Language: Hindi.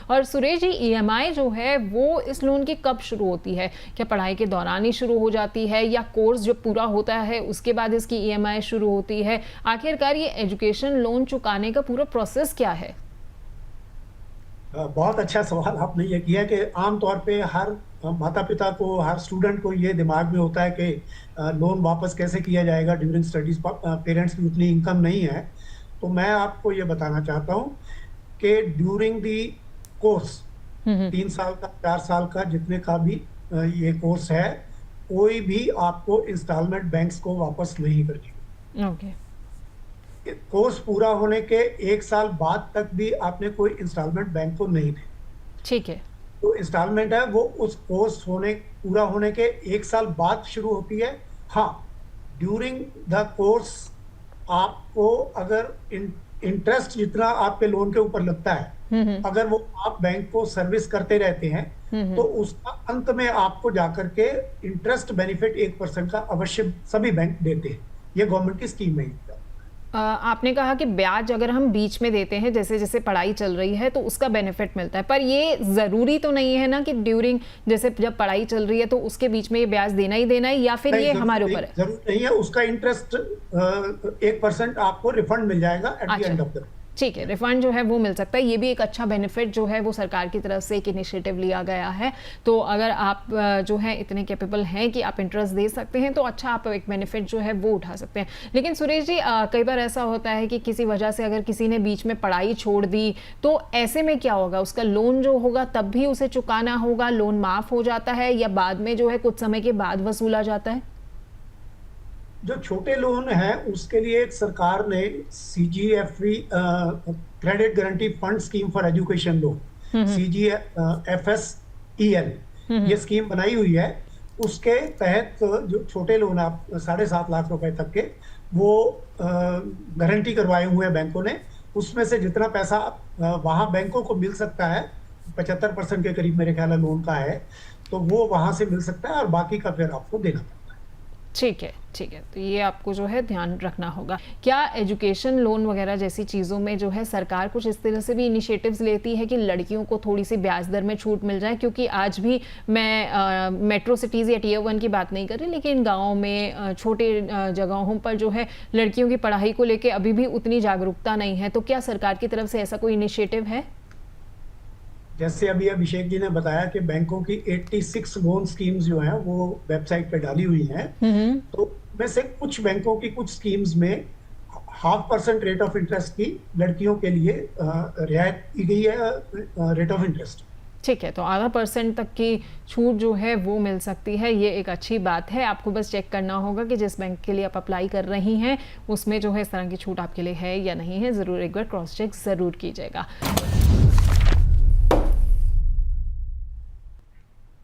और सुरेश जी, ईएमआई जो है वो इस लोन की कब शुरू होती है? क्या पढ़ाई के दौरान ही शुरू हो जाती है या कोर्स जो पूरा होता है उसके बाद इसकी ईएमआई शुरू होती है? आखिरकार ये एजुकेशन लोन चुकाने का पूरा प्रोसेस क्या है? बहुत अच्छा सवाल आपने ये किया कि आमतौर पे हर माता पिता को, हर स्टूडेंट को ये दिमाग में होता है कि लोन वापस कैसे किया जाएगा ड्यूरिंग स्टडीज। पेरेंट्स की उतनी इनकम नहीं है। तो मैं आपको ये बताना चाहता हूँ कि ड्यूरिंग दी कोर्स, हम्म। 3 साल का, 4 साल का, जितने का भी ये कोर्स है, कोई भी आपको इंस्टॉलमेंट बैंक्स को वापस नहीं करनी। ओके। कोर्स पूरा होने के 1 साल बाद तक भी आपने कोई इंस्टॉलमेंट बैंक को नहीं देनी। ठीक है। जो इंस्टॉलमेंट है वो उस कोर्स पूरा होने के 1 साल बाद शुरू होती है। हाँ, ड्यूरिंग द कोर्स आपको अगर इंटरेस्ट जितना आपके लोन के ऊपर लगता है, हम्म। अगर वो आप बैंक को सर्विस करते रहते हैं, तो उसका अंत में आपको जाकर के इंटरेस्ट बेनिफिट 1% का अवश्य सभी बैंक देते हैं। ये गवर्नमेंट की स्कीम है। आपने कहा कि ब्याज अगर हम बीच में देते हैं, जैसे जैसे पढ़ाई चल रही है तो उसका बेनिफिट मिलता है, पर ये ज़रूरी तो नहीं है ना कि ड्यूरिंग, जैसे जब पढ़ाई चल रही है तो उसके बीच में ये ब्याज देना ही देना है, या फिर ये हमारे ऊपर है? जरूर नहीं है। उसका इंटरेस्ट 1% आपको रिफंड मिल जाएगा at the end of the. ठीक है, रिफंड जो है वो मिल सकता है। ये भी एक अच्छा बेनिफिट जो है वो सरकार की तरफ से एक इनिशिएटिव लिया गया है। तो अगर आप जो है इतने कैपेबल हैं कि आप इंटरेस्ट दे सकते हैं तो अच्छा, आप एक बेनिफिट जो है वो उठा सकते हैं। लेकिन सुरेश जी, कई बार ऐसा होता है कि किसी वजह से अगर किसी ने बीच में पढ़ाई छोड़ दी तो ऐसे में क्या होगा? उसका लोन जो होगा तब भी उसे चुकाना होगा? लोन माफ हो जाता है या बाद में जो है कुछ समय के बाद वसूला जाता है? जो छोटे लोन है उसके लिए सरकार ने CGFE, credit guarantee fund scheme for education loan, CGFSEL, ये स्कीम बनाई हुई है। उसके तहत जो छोटे लोन आप 7.5 लाख रुपए तक के, वो गारंटी करवाए हुए हैं बैंकों ने। उसमें से जितना पैसा वहां बैंकों को मिल सकता है, 75% के करीब मेरे ख्याल है लोन का है, तो वो वहां से मिल सकता है और बाकी का फिर आपको देना पड़ता है। ठीक है, ठीक है। तो ये आपको जो है ध्यान रखना होगा। क्या एजुकेशन लोन वगैरह जैसी चीज़ों में जो है सरकार कुछ इस तरह से भी इनिशिएटिव्स लेती है कि लड़कियों को थोड़ी सी ब्याज दर में छूट मिल जाए? क्योंकि आज भी मैं मेट्रो सिटीज़ या Tier 1 की बात नहीं कर रही, लेकिन गाँव में छोटे जगहों पर जो है लड़कियों की पढ़ाई को लेकर अभी भी उतनी जागरूकता नहीं है। तो क्या सरकार की तरफ से ऐसा कोई इनिशिएटिव है? जैसे अभी अभिषेक जी ने बताया कि बैंकों की 86 लोन स्कीम्स जो हैं वो वेबसाइट पे डाली हुई हैं। तो में से कुछ बैंकों की कुछ स्कीम्स में 0.5% रेट ऑफ इंटरेस्ट की लड़कियों के लिए रियायत की गई है, रेट ऑफ इंटरेस्ट। ठीक है, तो 0.5% तक की छूट जो है वो मिल सकती है। ये एक अच्छी बात है। आपको बस चेक करना होगा कि जिस बैंक के लिए आप अप्लाई कर रही हैं उसमें जो है इस तरह की छूट आपके लिए है या नहीं है। ज़रूर एक बार क्रॉस चेक ज़रूर कीजिएगा।